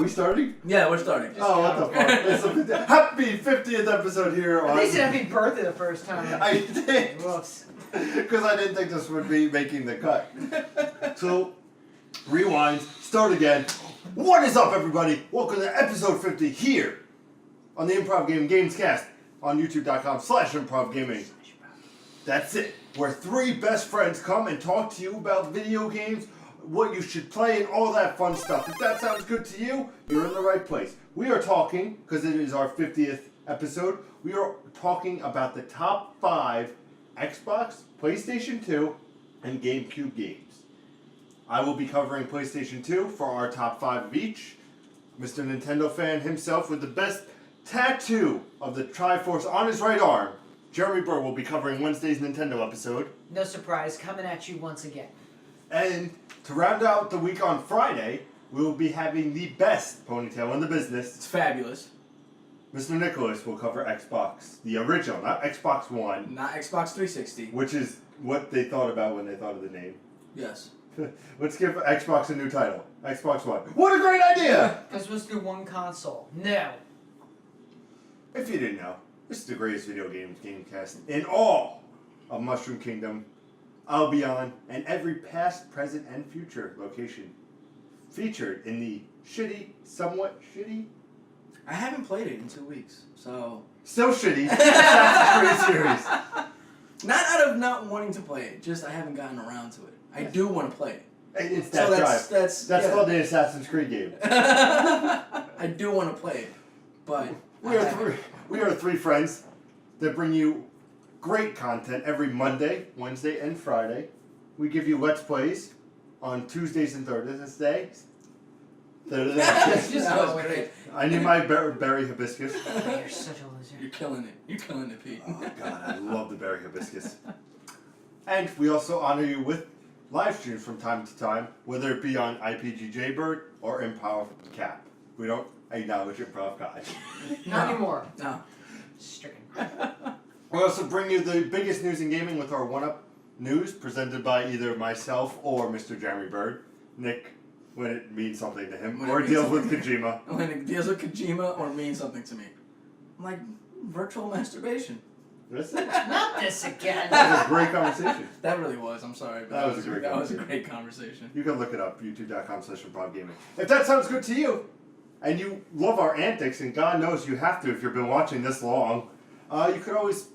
we starting? Yeah, we're starting. Oh, what the fuck. It's a happy 50th episode here on... At least happy birthday the first time. I did. Whoops. Because I didn't think this would be making the cut. So, rewind, start again. What is up, everybody? Welcome to episode 50 here on the Improv Games cast on youtube.com/ImprovGaming. That's it. Where three best friends come and talk to you about video games, what you should play, and all that fun stuff. If that sounds good to you, you're in the right place. We are talking, because it is our 50th episode, we are talking about the top 5 Xbox, PlayStation 2, and GameCube games. I will be covering PlayStation 2 for our top 5 of each. Mr. Nintendo fan himself with the best tattoo of the Triforce on his right arm, Jeremy Burr, will be covering Wednesday's Nintendo episode. No surprise, coming at you once again. And to round out the week on Friday, we will be having the best ponytail in the business. It's fabulous. Mr. Nicholas will cover Xbox, the original, not Xbox One. Not Xbox 360. Which is what they thought about when they thought of the name. Yes. Let's give Xbox a new title. Xbox One. What a great idea! Because let's do one console. No. If you didn't know, this is the greatest video games gamecast in all of Mushroom Kingdom, Albion, and every past, present, and future location featured in the somewhat shitty... I haven't played it in 2 weeks, so... Still shitty Assassin's Creed series. Not out of not wanting to play it, just I haven't gotten around to it. I do want to play it. It's that so that's yeah. Called the Assassin's Creed game. I do want to play it, but... We are three friends that bring you great content every Monday, Wednesday, and Friday. We give you Let's Plays on Tuesdays and Thursdays. Just go with it. I need my berry hibiscus. You're such a loser. You're killing it. You're killing it, Pete. Oh, God, I love the berry hibiscus. And we also honor you with live streams from time to time, whether it be on IPG Jaybird or Improv Cap. We don't acknowledge Improv God. Not anymore. No. Stricken. We also bring you the biggest news in gaming with our one-up news presented by either myself or Mr. Jeremy Bird. Nick, when it means something to him, or deals with Kojima. When it deals with Kojima or means something to me. I'm like, virtual masturbation. That's it. Not this again. That was a great conversation. That really was. I'm sorry. But That was a great conversation. You can look it up, youtube.com/ImprovGaming. If that sounds good to you, and you love our antics, and God knows you have to if you've been watching this long, you could always...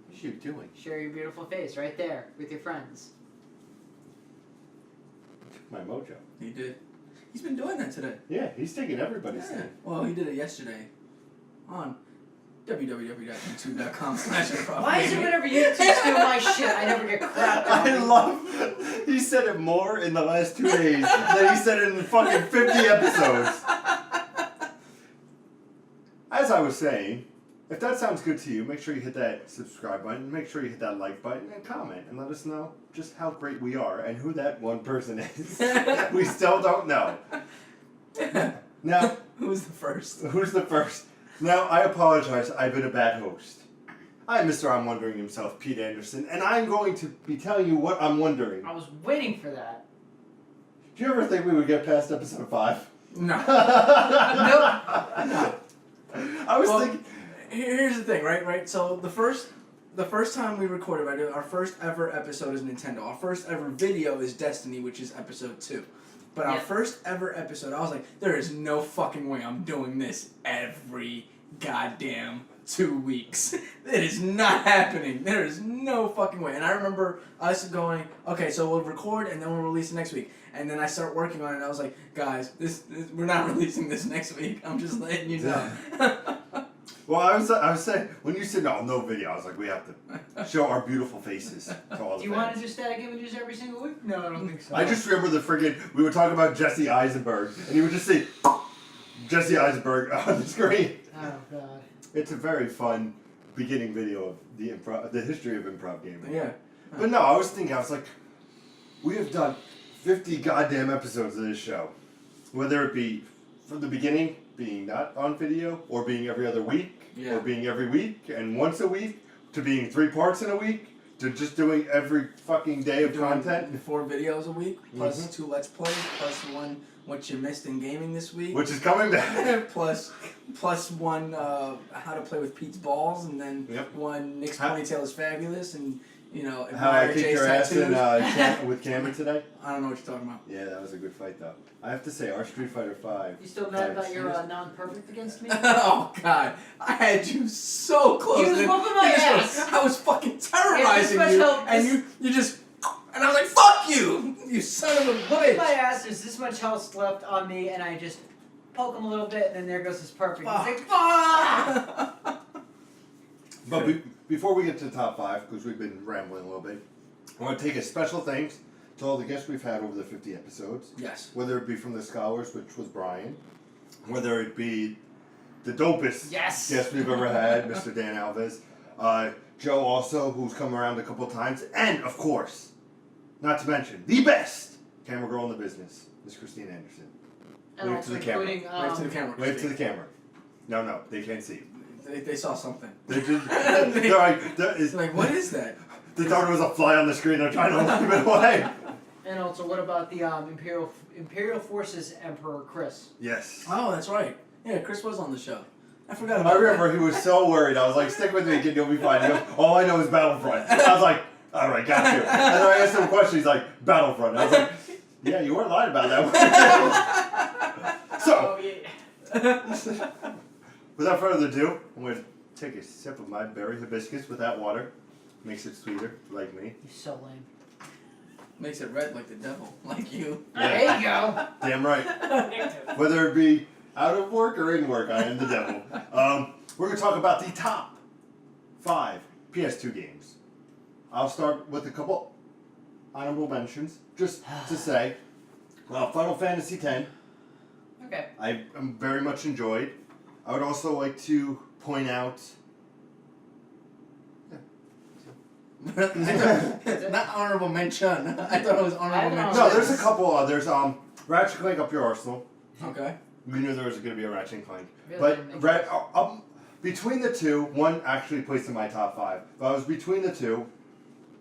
What are you doing? Share your beautiful face right there with your friends. My mojo. He did. He's been doing that today. Yeah, he's taking everybody's thing. Well, he did it yesterday on www.youtube.com/improv. Why is it whenever you steal my shit, I never get crap on I love... He said it more in the last 2 days than he said it in fucking 50 episodes. As I was saying, if that sounds good to you, make sure you hit that subscribe button, make sure you hit that like button, and comment, and let us know just how great we are and who that one person is. We still don't know. Now, Who's the first? who's the first? Now, I apologize, I've been a bad host. I'm Mr. I'm Wondering himself, Pete Anderson, and I'm going to be telling you what I'm wondering. I was waiting for that. Do you ever think we would get past episode 5? No. Nope. No. I was Well, thinking... Here's the thing, right? So the first time we recorded, right, our first ever episode is Nintendo. Our first ever video is Destiny, which is episode 2. But our first ever episode, I was like, there is no fucking way I'm doing this every goddamn 2 weeks. It is not happening. There is no fucking way. And I remember us going, okay, so we'll record and then we'll release it next week. And then I start working on it and I was like, guys, this we're not releasing this next week. I'm just letting you know. Well, I was saying, when you said no video, I was like, we have to show our beautiful faces to all the Do you fans. want to do static images every single week? No, I don't think so. I just remember we were talking about Jesse Eisenberg, and you would just see Jesse Eisenberg on the screen. Oh, God. It's a very fun beginning video of the history of improv gaming. Yeah. But no, I was like, we have done 50 goddamn episodes of this show. Whether it be from the beginning, being not on video, or being every other week, or being every week, and once a week, to being 3 parts in a week, to just doing every fucking day of content. 4 videos a week, plus 2 Let's Plays, plus 1 what you missed in gaming this week. Which is coming back. plus 1 how to play with Pete's balls, and then 1 Nick's ponytail is fabulous, and how I kicked your ass tattoos. with Cameron today. I don't know what you're talking about. Yeah, that was a good fight though. I have to say, our Street Fighter 5. You still mad about your non-perfect against me? Oh God, I had you so close. You was whooping my ass. I was fucking terrorizing you, and you just, and I was like, "Fuck you, you son of a Whooping my bitch!" ass. There's this much health left on me, and I just poke him a little bit, and then there goes his perfect. He's like, fuck! But before we get to the top 5, because we've been rambling a little bit, I want to take a special thanks to all the guests we've had over the 50 episodes. Yes. Whether it be from the Scholars, which was Brian, whether it be the dopest guest we've ever had, Mr. Dan Alves, Joe also, who's come around a couple times, and of course, not to mention, the best camera girl in the business, Miss Christine Anderson. And Wave to the camera. Wave to the camera. Wave to the camera. No, they can't see. They saw something. They're like, what is that? They thought it was a fly on the screen. They're trying to keep it away. And also, what about the Imperial Forces Emperor Chris? Yes. Oh, that's right. Yeah, Chris was on the show. I forgot about I remember he was so worried. I was like, stick with me, kid, you'll be fine. He goes, all I know is Battlefront. I was like, all right, got you. And then I asked him a question. He's like, Battlefront. I was like, yeah, you weren't lying about that. So, without further ado, I'm going to take a sip of my berry hibiscus with that water. Makes it sweeter, like me. You're so lame. Makes it red like the devil, like you. Yeah. There you go. Damn right. Whether it be out of work or in work, I am the devil. We're going to talk about the top 5 PS2 games. I'll start with a couple honorable mentions, just to say, Final Fantasy X. Okay. I am very much enjoyed. I would also like to point out. Not honorable mention. I thought it was honorable mention. No, there's a couple others. Ratchet and Clank Up Your Arsenal. Okay. We knew there was going to be a Ratchet and Clank. Really? But between the two, one actually placed in my top 5. But I was between the two.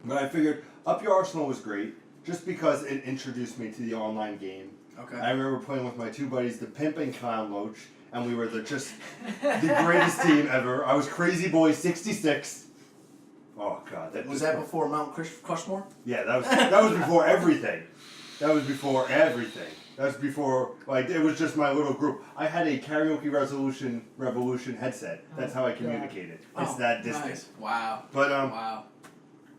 But I figured Up Your Arsenal was great just because it introduced me to the online game. Okay. I remember playing with my 2 buddies, the Pimp and Clown Loach, and we were the greatest team ever. I was Crazy Boy 66. Oh God, Was that before Mount Crushmore? Yeah, that was before everything. That was before everything. That was before, like, it was just my little group. I had a Karaoke Revolution headset. That's how I communicated. It's that distant. Nice. Wow. But wow.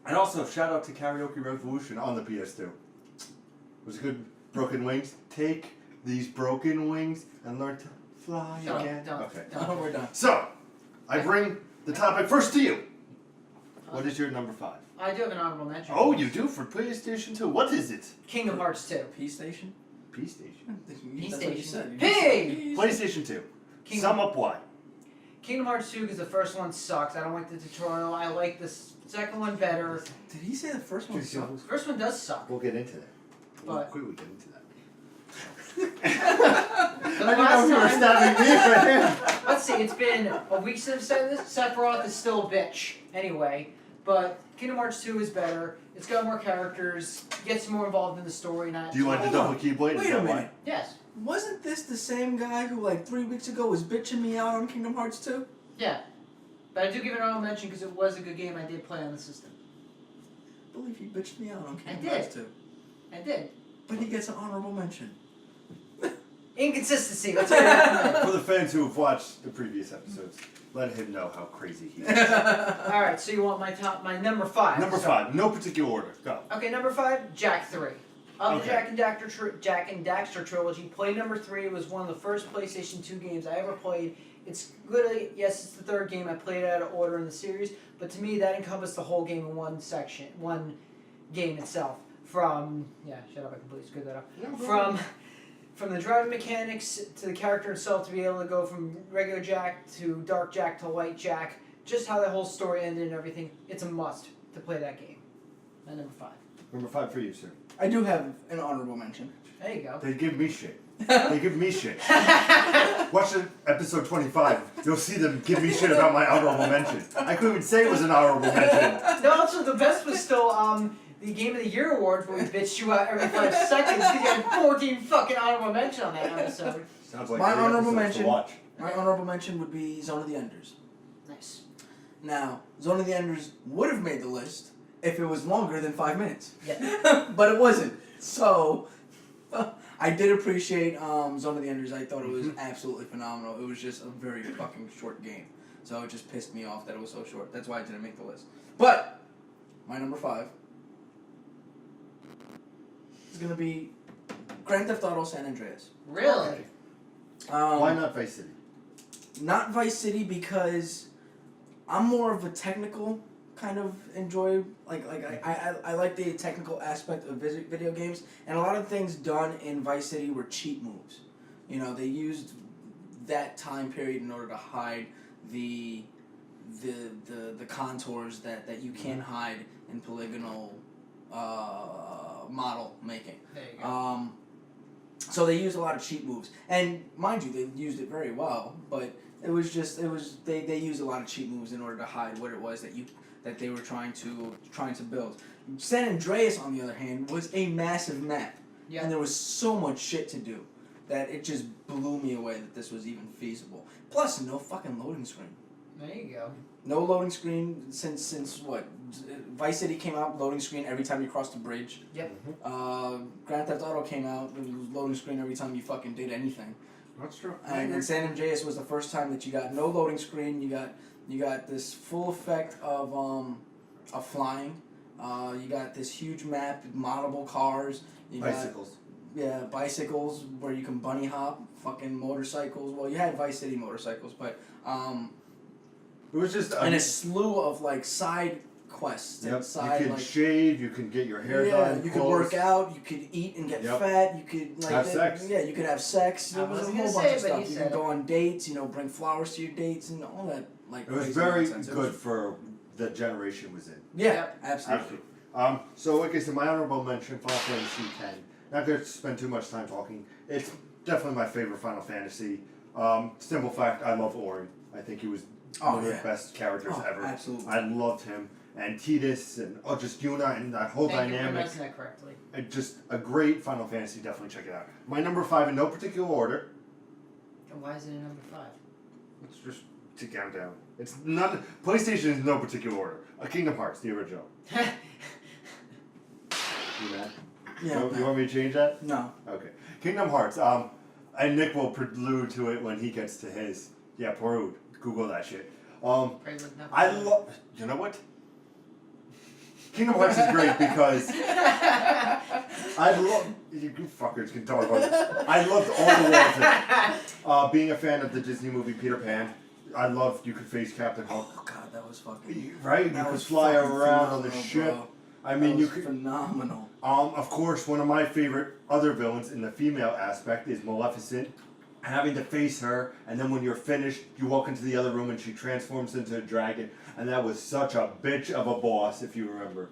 And also shout out to Karaoke Revolution on the PS2. It was good. Broken Wings. Take these broken wings and learn to fly again. Okay. Oh, we're done. So, I bring the topic first to you. What is your number 5? I do have an honorable mention. Oh, you do for PlayStation 2. What is it? Kingdom Hearts 2. P Station? P-Station. That's what you said. Pig! PlayStation 2. Sum up why. Kingdom Hearts 2 because the first one sucks. I don't like the tutorial. I like the second one better. Did he say the first one sucked? The first one does suck. We'll get into that. We'll But- quickly get into that. The I didn't know you were last stabbing me right now. Let's see, it's been a week since I've said this. Sephiroth is still a bitch. Anyway, but Kingdom Hearts 2 is better. It's got more characters, gets more involved in the story. Not Do you like the double keyblade? Is Wait a that why? minute. Yes. Wasn't this the same guy who, like, 3 weeks ago was bitching me out on Kingdom Hearts 2? Yeah. But I do give it an honorable mention because it was a good game I did play on the system. I believe he bitched me out on Kingdom did. Hearts 2. I did. But he gets an honorable mention. Inconsistency, that's what I recommend. For the fans who have watched the previous episodes, let him know how crazy he is. Alright, so you want my number 5. Number 5, no particular order. Go. Okay, number 5, Jak 3. Of the Okay. Jak and Daxter trilogy, play number 3 was one of the first PlayStation 2 games I ever played. It's literally, yes, it's the 3rd game I played out of order in the series, but to me that encompassed the whole game in one section, one game itself. From, shut up, I completely screwed that up. From the driving mechanics to the character itself to be able to go from regular Jak to Dark Jak to Light Jak, just how the whole story ended and everything, it's a must to play that game. My number 5. Number 5 for you, sir. I do have an honorable mention. There you go. They give me shit. They give me shit. Watch episode 25. You'll see them give me shit about my honorable mention. I couldn't even say it was an honorable mention. No, also the best was still the Game of the Year awards where we bitched you out every 5 seconds because you had 14 fucking honorable mention on that episode. Sounds like My great honorable episodes to mention. watch. My honorable mention would be Zone of the Enders. Nice. Now, Zone of the Enders would have made the list if it was longer than 5 minutes. Yeah. But it wasn't. So, I did appreciate Zone of the Enders. I thought it was absolutely phenomenal. It was just a very fucking short game. So it just pissed me off that it was so short. That's why I didn't make the list. But, my number 5 is going to be Grand Theft Auto San Andreas. Really? Why not Vice City? Not Vice City because I'm more of a technical kind of enjoy, I like the technical aspect of video games, and a lot of things done in Vice City were cheat moves. You know, they used that time period in order to hide the contours that you can't hide in polygonal model making. There you go. So they used a lot of cheat moves, and mind you, they used it very well. But they used a lot of cheat moves in order to hide what it was that they were trying to build. San Andreas, on the other hand, was a massive map, Yeah. and there was so much shit to do that it just blew me away that this was even feasible. Plus, no fucking loading screen. There you go. No loading screen since what? Vice City came out, loading screen every time you crossed the bridge. Yep. Grand Theft Auto came out, it was loading screen every time you fucking did anything. That's true. And then San Andreas was the first time that you got no loading screen. You got this full effect of flying. You got this huge map, moddable cars. You Bicycles. Got, bicycles where you can bunny hop. Fucking motorcycles. Well, you had Vice City motorcycles, but It was just and a slew of like side quests. Yep. And side, you can like, shave, you can get your hair done. you could work out, you could eat and get fat, you could have sex. Yeah, you could have sex. There was a whole bunch of stuff. You could go on dates, bring flowers to your dates and all that. Like It was crazy very nonsense. good for the generation was in. Yeah, absolutely. So like I said, my honorable mention, Final Fantasy X. Not going to spend too much time talking. It's definitely my favorite Final Fantasy. Simple fact, I love Ori. I think he was one of the best characters ever. Absolutely. I loved him. And Tidus and just Yuna and that whole Thank you for dynamic. pronouncing that correctly. Just a great Final Fantasy. Definitely check it out. My number 5 in no particular order. And why is it in number 5? Let's just to count down. It's not PlayStation is no particular order. Kingdom Hearts, the original. You mad? Yeah. You want me to change that? No. Okay. Kingdom Hearts. And Nick will prelude to it when he gets to his. Yeah, prelude. Google that shit. I love. You know what? Kingdom Hearts is great because I love. You fuckers can talk about it. I loved all the worlds in it. Being a fan of the Disney movie Peter Pan, I loved you could face Captain Hook. Oh god, that was fucking. Right? You could fly around on the ship. Bro. I mean, you could. Phenomenal. Of course, one of my favorite other villains in the female aspect is Maleficent. Having to face her, and then when you're finished, you walk into the other room and she transforms into a dragon, and that was such a bitch of a boss, if you remember.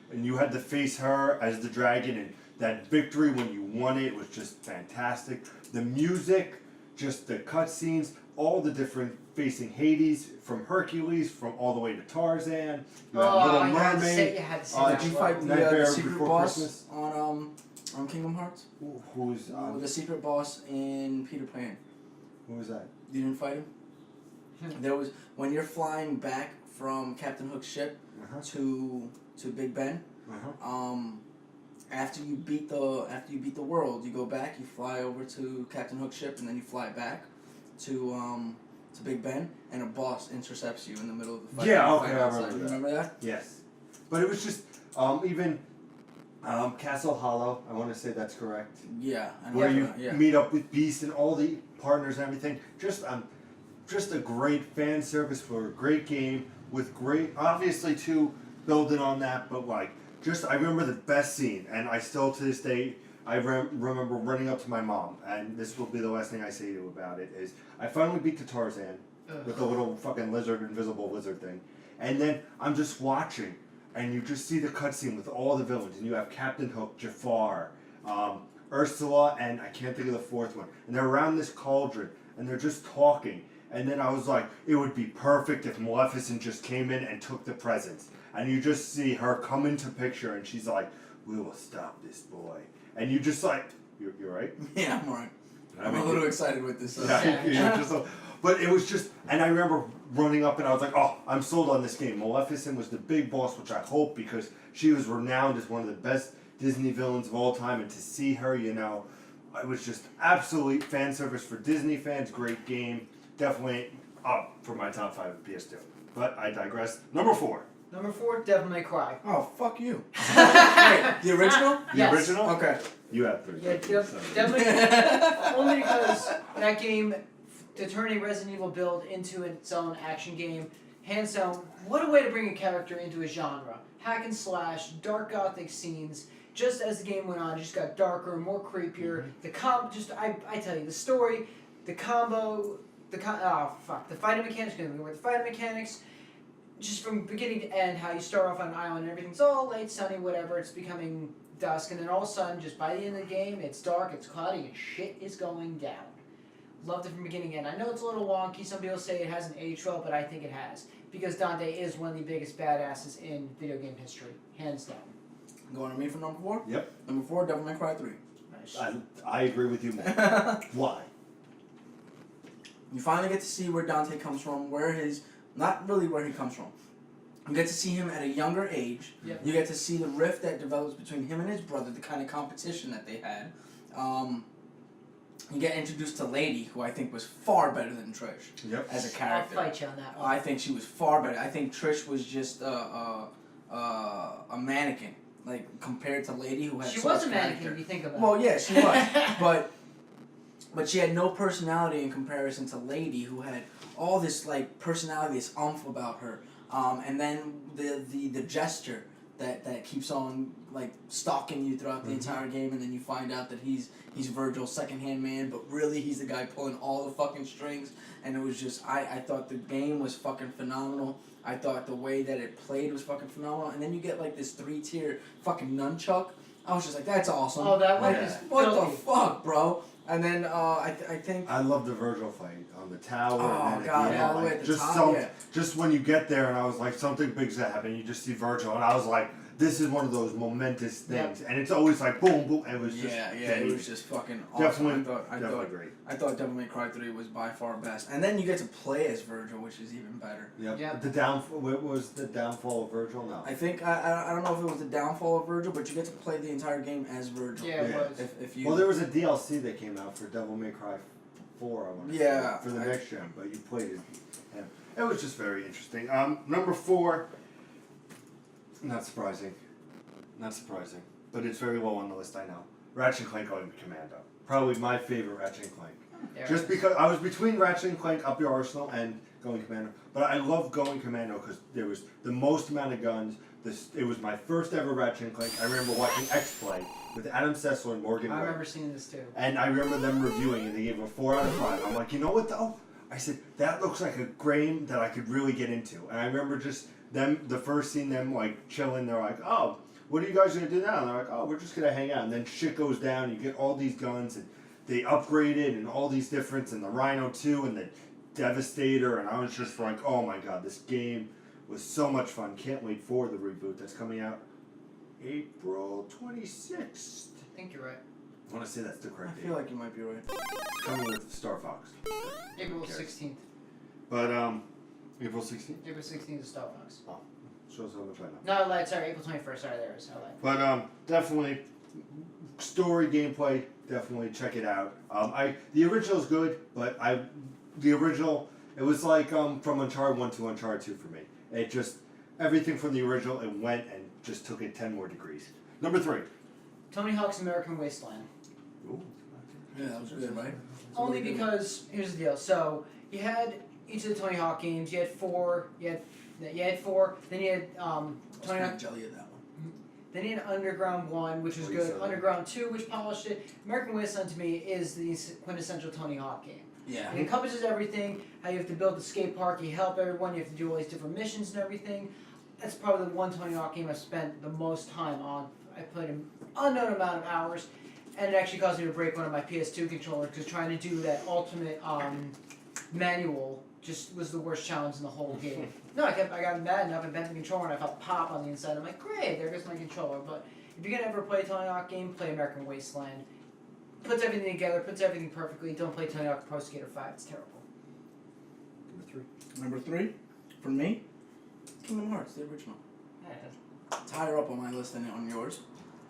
And you had to face her as the dragon, and that victory when you won it was just fantastic. The music, just the cutscenes, all the different facing Hades, from Hercules, from all the way to Tarzan. You had Little Mermaid. You had to say Did you fight the secret boss on Kingdom Hearts? Who's The secret boss in Peter Pan. who was that? You didn't fight him? There was when you're flying back from Captain Hook's ship to Big Ben. After you beat the world, you go back. You fly over to Captain Hook's ship, and then you fly back to Big Ben, and a boss intercepts you in the middle of the fight. Yeah, okay, I remember that. You remember that? Yes, but it was just even Castle Hollow. I want to say that's correct. Yeah. Where you meet up with Beast and all the partners and everything. Just a great fan service for a great game with great, obviously too, building on that, but like I remember the best scene, and I still to this day. I remember running up to my mom, and this will be the last thing I say to you about it, is I finally beat the Tarzan with the little fucking invisible lizard thing. And then I'm just watching, and you just see the cutscene with all the villains, and you have Captain Hook, Jafar, Ursula, and I can't think of the fourth one, and they're around this cauldron, and they're just talking, and then I was like, it would be perfect if Maleficent just came in and took the presents, and you just see her come into picture, and she's like, we will stop this boy, and you just like, you're right? Yeah, I'm alright. I'm a little excited with this. But it was just, and I remember running up and I was like, oh, I'm sold on this game. Maleficent was the big boss, which I hope, because she was renowned as one of the best Disney villains of all time, and to see her, you know, it was just absolute fan service for Disney fans. Great game. Definitely up for my top 5 of PS2. But I digress. Number 4. Number 4, Devil May Cry. Oh, fuck you. Wait, the original? The Yes. original? Okay. You have 3. Yeah, Devil May only because that game, to turn a Resident Evil build into its own action game, hands down, what a way to bring a character into a genre. Hack and slash, dark gothic scenes. Just as the game went on, it just got darker, more creepier. Mm-hmm. I tell you, the story, the combo, the fighting mechanics, just from beginning to end, how you start off on an island and everything's all light, sunny, whatever, it's becoming dusk, and then all of a sudden, just by the end of the game, it's dark, it's cloudy, and shit is going down. Loved it from beginning to end. I know it's a little wonky, some people say it hasn't aged well, but I think it has. Because Dante is one of the biggest badasses in video game history, hands down. Going to me for number 4? Yep. Number 4, Devil May Cry 3. Nice. I agree with you more. Why? You finally get to see where Dante comes from, not really where he comes from. You get to see him at a younger age. Yep. You get to see the rift that develops between him and his brother, the kind of competition that they had. You get introduced to Lady, who I think was far better than Trish as a character. I'll fight you on that one. I think she was far better. I think Trish was just a mannequin, like compared to Lady, who had She so was much a mannequin character. if you think about it. Well, yeah, she was, but she had no personality in comparison to Lady, who had all this like personality, this oomph about her, and then the gesture that keeps on like stalking you throughout the entire game, and then you find out that he's Virgil's second-hand man, but really he's the guy pulling all the fucking strings, and it was just, I thought the game was fucking phenomenal. I thought the way that it played was fucking phenomenal, and then you get like this 3-tier fucking nunchuck. I was just like, that's awesome. Oh, that one like, is what filthy. the fuck, bro? And then I think. I love the Virgil fight on the tower. Oh, and then God, at the end, all the way like, at the top, just when you get there, and I was like, something big's gonna happen. You just see Virgil, and I was like, this is one of those momentous things, and it's always like boom, boom. And it was just it was just fucking awesome. definitely, great. I thought Devil May Cry 3 was by far best, and then you get to play as Virgil, which is even better. Yep. The downfall. What was the downfall of Virgil? No. I think I don't know if it was the downfall of Virgil, but you get to play the entire game as Virgil. Yeah, it was. If you. Well, there was a DLC that came out for Devil May Cry 4. I want to say, for the next gen, but you played it. Yeah. It was just very interesting. Number 4. Not surprising. Not surprising, but it's very low on the list, I know. Ratchet & Clank Going Commando. Probably my favorite Ratchet & Clank. Just because I was between Ratchet & Clank Up Your Arsenal and Going Commando. But I love Going Commando because there was the most amount of guns. It was my first ever Ratchet & Clank. I remember watching X Play with Adam Sessler and Morgan I Webb. remember seeing this too. And I remember them reviewing, and they gave it a 4 out of 5. I'm like, you know what though? I said, that looks like a game that I could really get into. And I remember just the first scene, them like chilling, they're like, oh, what are you guys going to do now? And they're like, oh, we're just going to hang out. And then shit goes down. You get all these guns, and they upgraded, and all these different, and the Rhino 2, and the Devastator. And I was just like, oh my god, this game was so much fun. Can't wait for the reboot that's coming out April 26th. I think you're right. I want to say that's the correct I date. feel like you might be right. It's coming with Star Fox. April 16th. But, April 16th? April 16th is Star Fox. Oh, shows how much I know. No, I lied. Sorry, April 21st. Sorry, there is. I lied. But definitely story gameplay. Definitely check it out. The original is good, but the original it was like from Uncharted 1 to Uncharted 2 for me. It just everything from the original it went and just took it 10 more degrees. Number 3. Tony Hawk's American Wasteland. Ooh. Yeah, that was good, right? Only because here's the deal. So you had each of the Tony Hawk games. You had 4. You had 4. Then you had Tony Hawk. Jelly of that one. Then you had Underground 1, which was good. Underground 2, which polished it. American Wasteland to me is the quintessential Tony Hawk game. Yeah. It encompasses everything. How you have to build the skate park. You help everyone. You have to do all these different missions and everything. that's probably the one Tony Hawk game I've spent the most time on. I played an unknown amount of hours, and it actually caused me to break one of my PS2 controllers because trying to do that ultimate manual just was the worst challenge in the whole game. No, I got mad enough and bent the controller and I felt pop on the inside. I'm like, great, there goes my controller. But if you're gonna ever play a Tony Hawk game, play American Wasteland. Puts everything together, puts everything perfectly. Don't play Tony Hawk Pro Skater 5, it's terrible. Number 3, for me, Kingdom Hearts, the original. It's higher up on my list than on yours.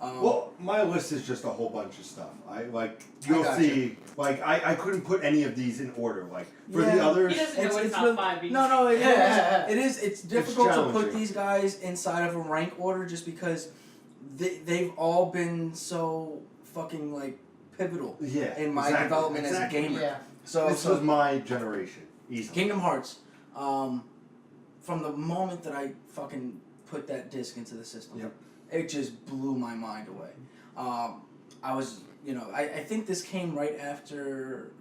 Well, my list is just a whole bunch of stuff. You'll got see. you. I couldn't put any of these in order. Like for Yeah. the others, He doesn't know It's it's not really- 5. No, it Yeah. is. It is. It's difficult to challenging. put these guys inside of a rank order just because they've all been so fucking like pivotal yeah, in my exactly, development exactly. as a gamer. Yeah. So, This was my generation. Easily. Kingdom Hearts, from the moment that I fucking put that disc into the system, Yep. it just blew my mind away. I was, I think this came right after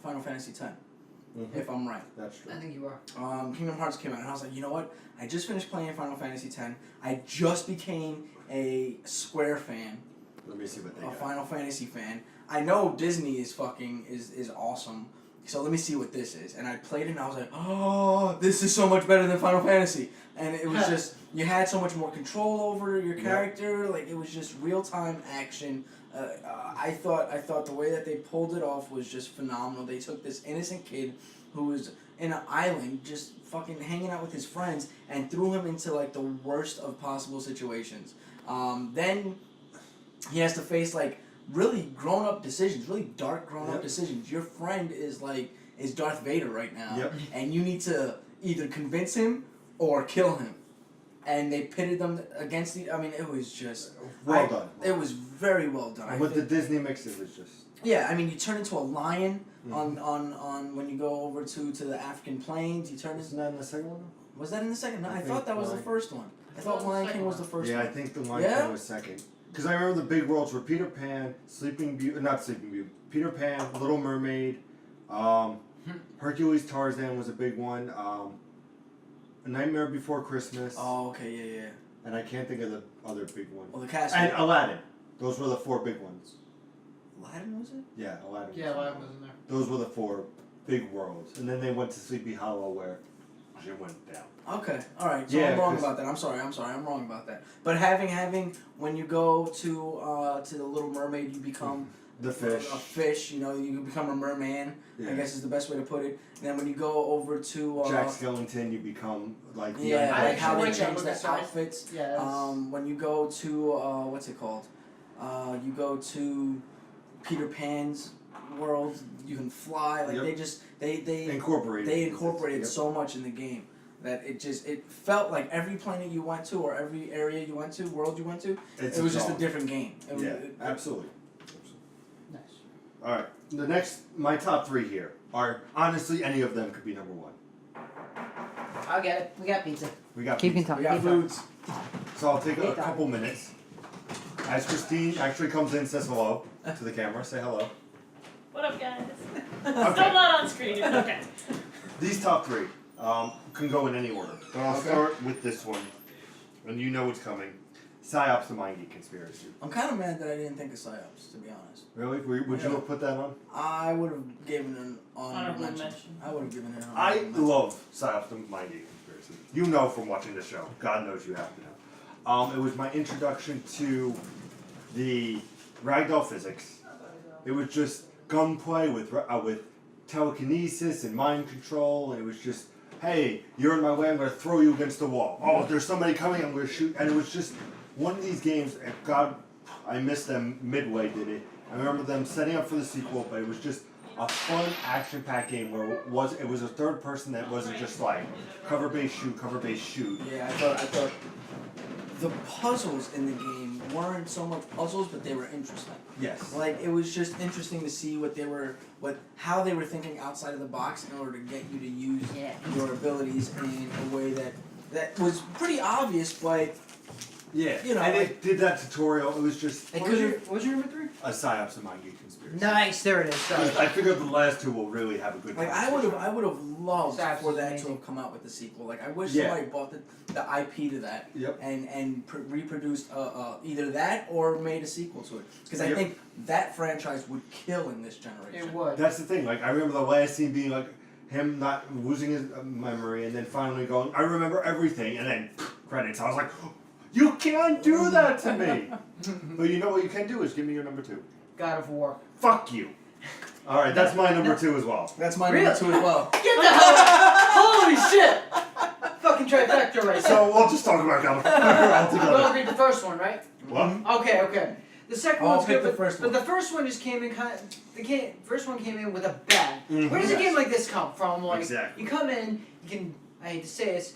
Final Fantasy X, Mhm. if I'm right. That's true. I think you are. Kingdom Hearts came out, and I was like, you know what? I just finished playing Final Fantasy X. I just became a Square fan, Let me see what they a got. Final Fantasy fan. I know Disney is is awesome, so let me see what this is. And I played it, and I was like, oh, this is so much better than Final Fantasy. And it was just, you had so much more control over your character. Like, it was just real time action. I thought the way that they pulled it off was just phenomenal. They took this innocent kid who was in an island just fucking hanging out with his friends and threw him into like the worst of possible situations. Then he has to face like really grown up decisions, really dark grown up decisions. Your friend is Darth Vader right now, Yep. and you need to either convince him or kill him. And they pitted them against I mean, it was just Well done. It was very well done. And with the Disney mix, it was just. Yeah, I mean, you turn into a lion on when you go over to the African plains. You turn Isn't that in the second one? Was that in the second? No, I I think thought that was the Lion- first one. I thought thought it was the Lion second King was one. the first Yeah, I one. think the Lion Yeah? King was second. Because I remember the big worlds were Peter Pan, not Sleeping Beauty, Peter Pan, Little Mermaid, Hercules Tarzan was a big one, A Nightmare Before Christmas, Oh, okay, yeah. and I can't think of the other big one. Well, the cast. And Aladdin. Those were the 4 big ones. Aladdin was it? Yeah, Aladdin. Yeah, Lion was in there. Those were the 4 big worlds. And then they went to Sleepy Hollow where Jim went down. Okay, all right. So Yeah, I'm wrong 'cause- about that. I'm sorry. I'm wrong about that. But having when you go to the Little Mermaid, you become The fish. a fish. You become a merman. Yeah. I guess is the best way to put it. And then when you go over to Jack Skellington, you become like the yeah, I like how they actually like change that their look outfits. Yeah, that's, When you go to what's it called? You go to Peter Pan's world. You can fly. Like Yep. they incorporated. incorporated Yep. so much in the game that it felt like every planet you went to or every area you went to, world you went to, It's it was just a song. different game. It was, Yeah, absolutely. nice. All right, my top 3 here are honestly any of them could be number 1. I'll get it. We got pizza. We got Keep pizza. in touch. we got foods. So I'll take a Hey, Doc. couple minutes. As Christine actually comes in, says hello to the camera. Say hello. What up, guys? Okay. Still not on screen. It's okay. These top 3 can go in any order, but I'll Okay. start with this one, and you know what's coming. Psyops the Mind Geek Conspiracy. I'm kind of mad that I didn't think of psyops, to be honest. Really? Would you Yeah. have put that on? I would have given an honorable Honorable mention. mention. I would have given it an I honorable mention. love Psyops the Mind Geek Conspiracy. You know from watching the show. God knows you have to know. It was my introduction to the ragdoll physics. It was just gunplay with telekinesis and mind control, and it was just, hey, you're in my way, I'm going to throw you against the wall. Oh, there's somebody coming, I'm going to shoot. And it was just one of these games, and God, I miss them. Midway did it. I remember them setting up for the sequel, but it was just a fun action-packed game where it was a third person that wasn't just like cover base shoot. Yeah, I thought the puzzles in the game weren't so much puzzles, but they were interesting. Yes. Like, it was just interesting to see how they were thinking outside of the box in order to get you to use your abilities in a way that was pretty obvious, but Yeah, You know, and like- it did that tutorial. It was just It What was, could've- what was your number 3? a psyops and mind game conspiracy. Nice, there it is. Sorry. I figured the last two will really have a good. Like I would have loved It's for that to amazing. have come out with the sequel. Like I wish Yeah. somebody bought the IP to that Yep. and reproduced either that or made a sequel to it. Because I Yep. think that franchise would kill in this generation. It would. That's the thing. Like I remember the last scene being like him not losing his memory, and then finally going, "I remember everything," and then credits. I was like, "You can't do that to me." But you know what you can do is give me your number 2. God of War. Fuck you. All right, that's my number 2 as well. That's my Really? number 2 as well. Get the hell Holy shit! Fucking trifecta right there. So we'll just talk about God of War We'll altogether. agree the first one, right? What? Okay. The second I'll one's pick good, the but, first but one. the first one just came in first one came in with a bang. Mhm. Where does a Yes. game like this come from? Like Exactly. you come in, you can I hate to say this,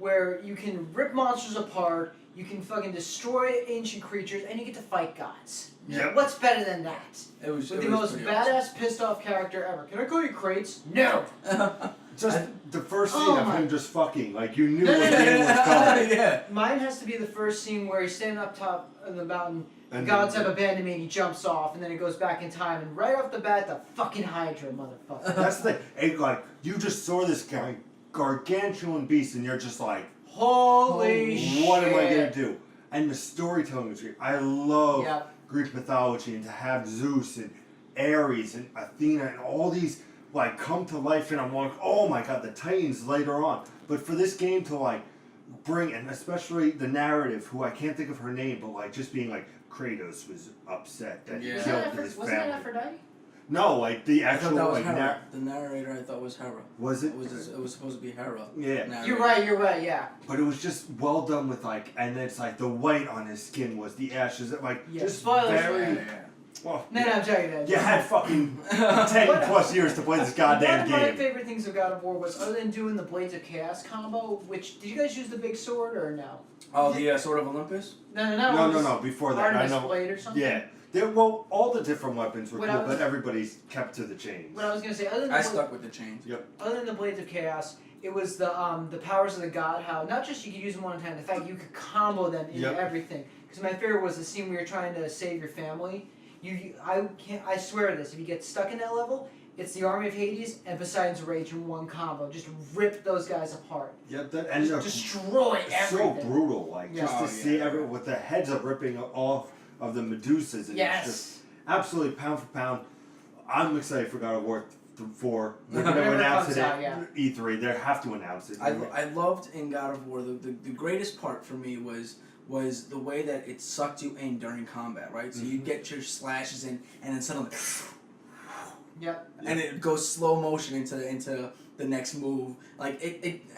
where you can rip monsters apart, you can fucking destroy ancient creatures, and you get to fight gods. Yep. What's better than that? It was With it the was most pretty badass, pissed off character ever. Can I call you Kratos? No. awesome. Just the first scene Oh of my- him just fucking like you knew No, what no, no, game was coming. Yeah. Mine has to be the first scene where he's standing up top of the mountain. The And gods then- have abandoned me, and he jumps off, and then it goes back in time, and right off the bat, the fucking Hydra, motherfucker. That's the thing. It, like you just saw this guy, gargantuan beast, and you're just like, Holy shit. what am I gonna do? And the storytelling was great. I love Yep. Greek mythology, and to have Zeus and Ares and Athena and all these like come to life, and I'm like, oh my god, the Titans later on. But for this game to like bring, and especially the narrative, who I can't think of her name, but like just being like Kratos was upset that he Yeah. killed his Wasn't that family. Aphrodite? No, like the I thought actual that was like Hera. The narrator I thought was Hera. was it? It was supposed to be Hera. Yeah. narrator. You're right, yeah. But it was just well done with like, and it's like the white on his skin was the ashes, like Yeah, just spoilers, very. Yeah. Well, No, I'm telling you that. you had fucking 10+ years to play this goddamn One of my game. favorite things of God of War was, other than doing the Blades of Chaos combo, which, did you guys use the big sword or no? Oh, the Sword of Olympus? No. Before that, I Artemis know. Blade or something? Yeah, well, all the different weapons were What cool, I was- but everybody's kept to the chains. What I was gonna say, other than I the stuck with the chains. Other than the Blades of Chaos, it was the powers of the god. How not just you could use them one at a time, the fact you could combo them into Yep. everything. Because my favorite was the scene where you're trying to save your family. I swear to this, if you get stuck in that level, it's the Army of Hades and Poseidon's Rage in one combo. Just rip those guys apart. Yep, that and Just destroy so everything. brutal, like Yeah. just Oh, to see yeah. with the heads up ripping off of the Medusas, and it's just Yes. absolutely pound for pound. I'm excited for God of War 4. They're going to Whenever it announce comes it out, at yeah. E3. They have to announce it. I loved in God of War, the greatest part for me was the way that it sucked you in during combat, right? So you get your slashes in, and then suddenly, Yep. and it goes slow motion into the next move. Like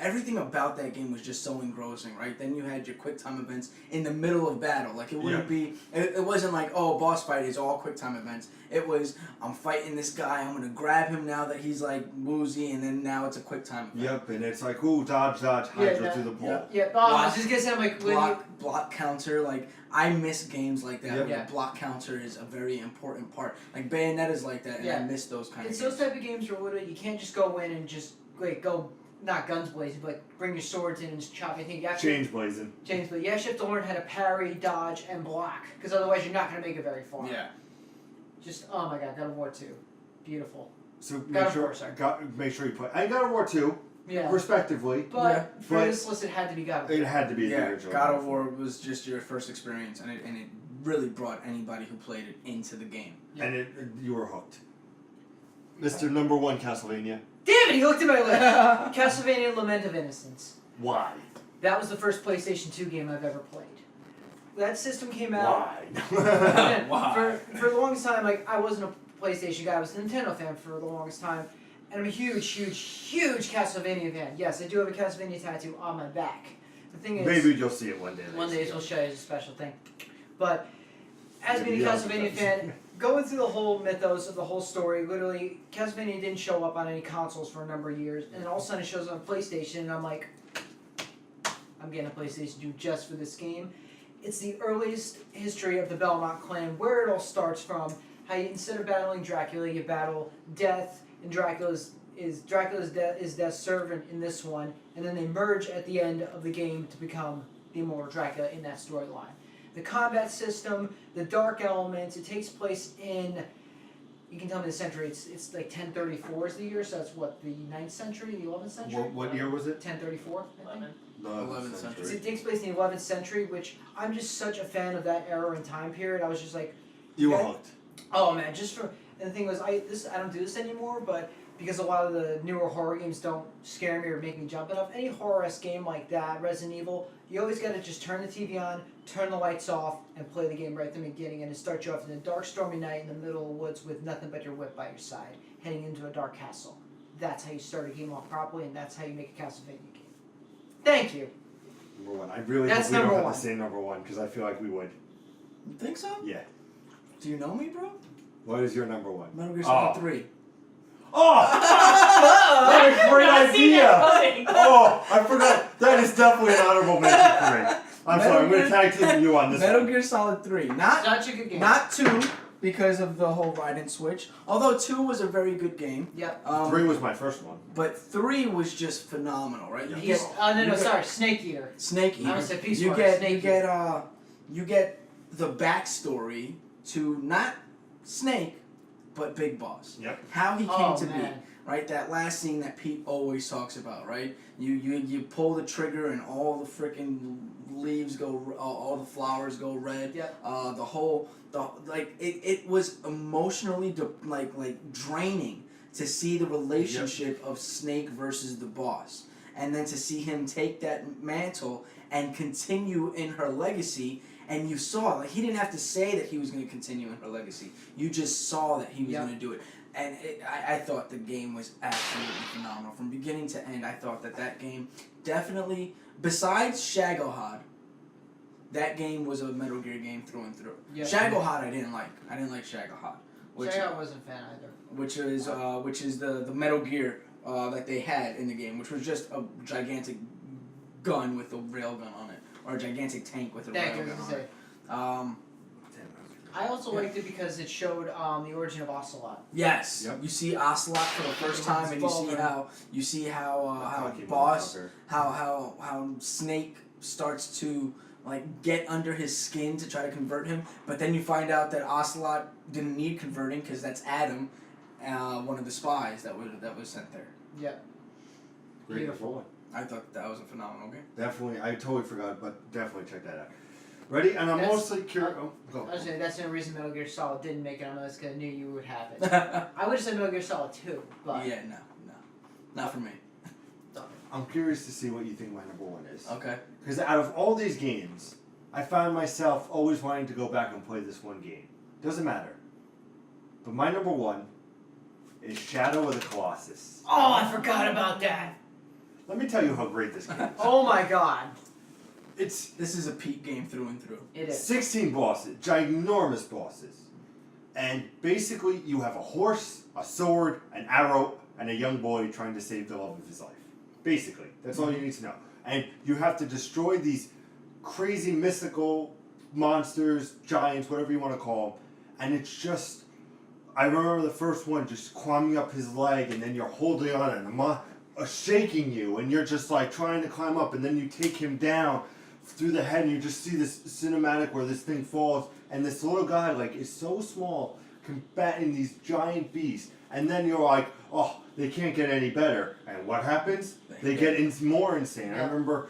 everything about that game was just so engrossing, right? Then you had your quick time events in the middle of battle. Like it wouldn't be, it wasn't like, oh, boss fight is all quick time events. It was, I'm fighting this guy, I'm gonna grab him now that he's like woozy, and then now it's a quick time event. Yep, and it's like, ooh, dodge, Hydra through the pole. Yeah. Yeah. Oh, I was just gonna say, I'm like, when you, Block counter, like I miss games like that. Yep. Where Yeah. block counter is a very important part. Like Bayonetta's like that, and Yeah. I miss those kind it's of those games. type of games where literally you can't just go in and just like go not guns blazing, but like bring your swords in and just chop anything. You actually Change blazing. James, but you actually have to learn how to parry, dodge, and block, because otherwise you're not going to make it very far. Yeah. Just, oh my god, God of War 2. Beautiful. So God make of sure, War, sorry. make sure you play. And God of War 2, Yeah. respectively. But Yeah. for But- this list, it had to be God of War. It had to be the Yeah, original. God of War was just your first experience, and it really brought anybody who played it into the game. And you were hooked. Mr. Number 1, Castlevania. Damn it, he looked at my list! Castlevania Lament of Innocence. Why? That was the first PlayStation 2 game I've ever played. That system came out. Why? Again, Why? For the longest time, like, I wasn't a PlayStation guy, I was a Nintendo fan for the longest time. And I'm a huge Castlevania fan. Yes, I do have a Castlevania tattoo on my back. The thing is, Maybe you'll see it one day. one day we'll show you as a special thing. But as being a Yeah, Castlevania fan, going through the whole mythos of the whole story, literally, Castlevania didn't show up on any consoles for a number of years, and then all of a sudden it shows up on PlayStation, and I'm like, I'm getting a PlayStation 2 just for this game. It's the earliest history of the Belmont clan, where it all starts from. How you, instead of battling Dracula, you battle Death, and Dracula's Death's servant in this one, and then they merge at the end of the game to become the immortal Dracula in that storyline. The combat system, the dark elements, it takes place in, you can tell me the century, it's like 1034 is the year, so that's what, the 9th century, the 11th century? What year was it? 1034, I think. 11th So century. it takes place in the 11th century, which I'm just such a fan of that era and time period. I was just like, You were Okay. hooked. oh man, just for, and the thing was, I don't do this anymore, but because a lot of the newer horror games don't scare me or make me jump enough, any horror-esque game like that, Resident Evil, you always gotta just turn the TV on, turn the lights off, and play the game right from the beginning, and it starts you off in a dark, stormy night in the middle of the woods with nothing but your whip by your side, heading into a dark castle. That's how you start a game off properly, and that's how you make a Castlevania game. Thank you. Number one. I really That's hope we don't number have one. the same number one because I feel like we would. You think so? Yeah. Do you know me, bro? What is your number one? Metal Gear Solid Oh. 3. Oh! What a great I seen it idea! coming. Oh, I forgot. That is definitely an honorable mention for me. I'm Metal sorry, I'm going to Gear- tag team you on this Metal one. Gear Solid 3. Not Such a good game. not 2 because of the whole ride and switch. Although 2 was a very good game. Yep. 3 was my first one. But 3 was just phenomenal, right? You Peace, get oh no, you no, get sorry, Snake Eater. Snake I Eater. almost said Peace you Warrior, get Snake you get the backstory to not Snake, but Big Boss. Yep. How he came Oh, to man. be. Right, that last scene that Pete always talks about, right? You pull the trigger and all the freaking leaves go, all the flowers go red. Yep. It was emotionally draining to see the relationship of Snake versus the boss, and then to see him take that mantle and continue in her legacy. And you saw, like, he didn't have to say that he was going to continue in her legacy. You just saw that he was Yep. going to do it. And I thought the game was absolutely phenomenal. From beginning to end, I thought that game definitely, besides Shagohod, that game was a Metal Gear game through and through. Yeah. Shagohod I didn't like. I didn't like Shagohod. I wasn't a fan either. Which is the Metal Gear that they had in the game, which was just a gigantic gun with a railgun on it. Or a gigantic tank with a Thank you, I was railgun gonna on say. it. I also liked it because it showed the origin of Ocelot. Yes. Yep. You see Ocelot for the first time, and you see how Fucking Boss, motherfucker. how Snake starts to like get under his skin to try to convert him, but then you find out that Ocelot didn't need converting because that's Adam, one of the spies that was sent there. Yep. Great Beautiful. one. I thought that was a phenomenal game. Definitely, I totally forgot, but definitely check that out. Ready? And I'm That's- mostly curious. Oh, go. I was saying that's the only reason Metal Gear Solid didn't make it on the list because I knew you would have it. I would have said Metal Gear Solid 2, but Yeah, no, not for me. I'm curious to see what you think my number one is. Okay. Because out of all these games, I found myself always wanting to go back and play this one game. Doesn't matter. But my number one is Shadow of the Colossus. oh, I forgot about that. Let me tell you how great this game is. Oh my god, It's This is a Pete game through and through. it is. 16 bosses, ginormous bosses. And basically, you have a horse, a sword, an arrow, and a young boy trying to save the love of his life. Basically, that's all you need to know. And you have to destroy these crazy mystical monsters, giants, whatever you want to call them. And it's just, I remember the first one just climbing up his leg, and then you're holding on and shaking you, and you're just like trying to climb up, and then you take him down through the head, and you just see this cinematic where this thing falls, and this little guy like is so small combating these giant beasts, and then you're like, oh, they can't get any better, and what happens? They get more insane. I remember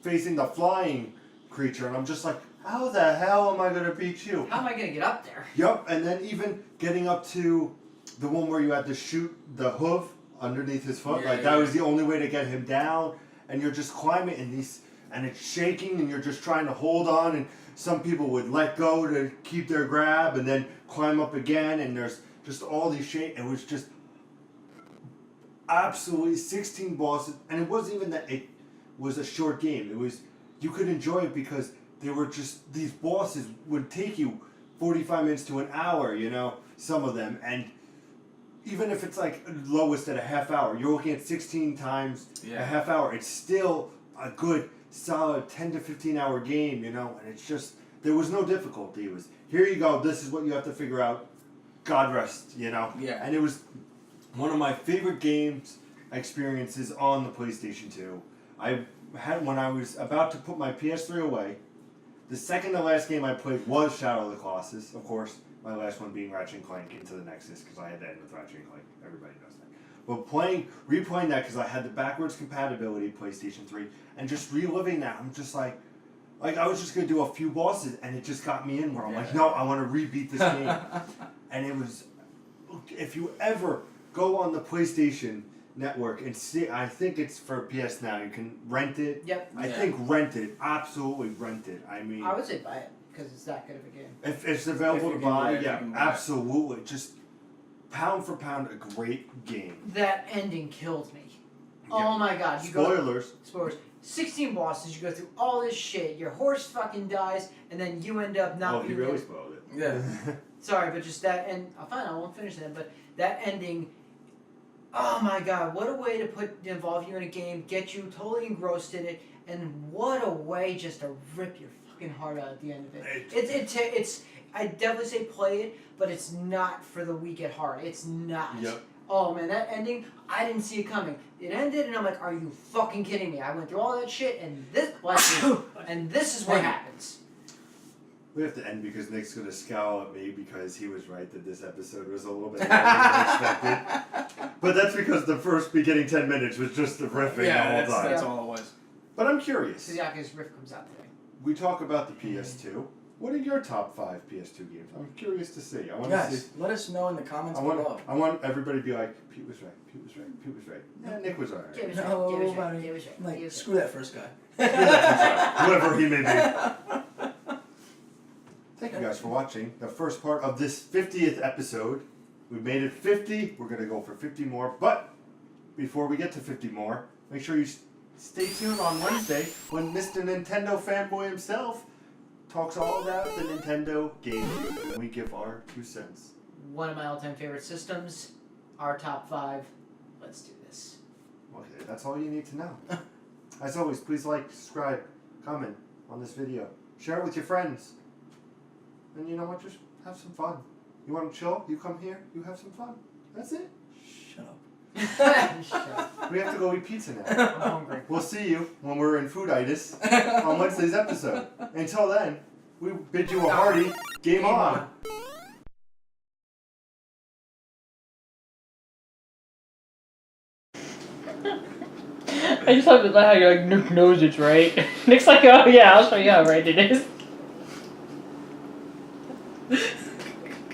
facing the flying creature, and I'm just like, how the hell am I gonna beat you? How am I gonna get up there? Yup, and then even getting up to the one where you had to shoot the hoof underneath his foot, Yeah, that yeah. was the only way to get him down, and you're just climbing and it's shaking, and you're just trying to hold on, and some people would let go to keep their grab, and then climb up again, and there's just all these It was just absolutely 16 bosses, and it wasn't even that it was a short game. It was, you could enjoy it because they were just, these bosses would take you 45 minutes to an hour, you know, some of them, and even if it's like lowest at a half hour, you're looking at 16 times a half hour. It's still a good, solid 10 to 15 hour game, you know, and it's just, there was no difficulty. It was, here you go, this is what you have to figure out. God rest, you know. Yeah. And it was one of my favorite games experiences on the PlayStation 2. I when I was about to put my PS3 away, the second to last game I played was Shadow of the Colossus. Of course, my last one being Ratchet and Clank Into the Nexus, because I had to end with Ratchet and Clank. Everybody knows that. But replaying that because I had the backwards compatibility PlayStation 3, and just reliving that, I'm just like I was just gonna do a few bosses, and it just got me in where I'm like, no, I want to rebeat this game. And it was, if you ever go on the PlayStation Network and see, I think it's for PS Now. You can rent it. Yep. I think rent it, absolutely rent it. I mean, I would say buy it because it's that good of a game. if it's available to you can buy, buy it, yeah, you can buy it. absolutely. Just pound for pound, a great game. That ending killed me. Yeah. Oh my god! Spoilers. Spoilers. 16 bosses. You go through all this shit. Your horse fucking dies, and then you end up not. Oh, he being really able- spoiled it. Yeah. Sorry, but just that end. Fine, I won't finish that. But that ending. Oh my god! What a way to involve you in a game, get you totally engrossed in it, and what a way just to rip your fucking heart out at the end of it. It's. I definitely say play it, but it's not for the weak at heart. It's not. Yep. Oh man, that ending, I didn't see it coming. It ended, and I'm like, are you fucking kidding me? I went through all that shit, and this is what happens. We have to end because Nick's going to scowl at me because he was right that this episode was a little bit longer than expected. But that's because the first beginning 10 minutes was just the riffing Yeah, the whole time. that's all it was. But I'm curious. Suzyaka's riff comes out today. We talk about the PS2. What are your top 5 PS2 games? I'm curious to see. I want to Guys, see. let us know in the comments I below. want everybody to be like, Pete was right. Pete was right. Pete was right. Yeah, Nick was alright. Give us No, right, give us right, buddy. give us right, Like, give us screw that first guy. Whoever he may be. Thank you guys for watching the first part of this 50th episode. We made it 50. We're going to go for 50 more. But before we get to 50 more, make sure you stay tuned on Wednesday when Mr. Nintendo fanboy himself talks all about the Nintendo GameCube. And we give our 2 cents. One of my all-time favorite systems, our top 5. Let's do this. Okay, that's all you need to know. As always, please like, subscribe, comment on this video. Share it with your friends. And you know what? Just have some fun. You want to chill? You come here, you have some fun. That's it. Shut up. Shut up. We have to go eat pizza now. I'm hungry. We'll see you when we're in Fooditis on Wednesday's episode. Until then, we bid you a hearty game on. I just love how you're like, Nick knows it's right. Nick's like, oh yeah, I'll show you how right it is.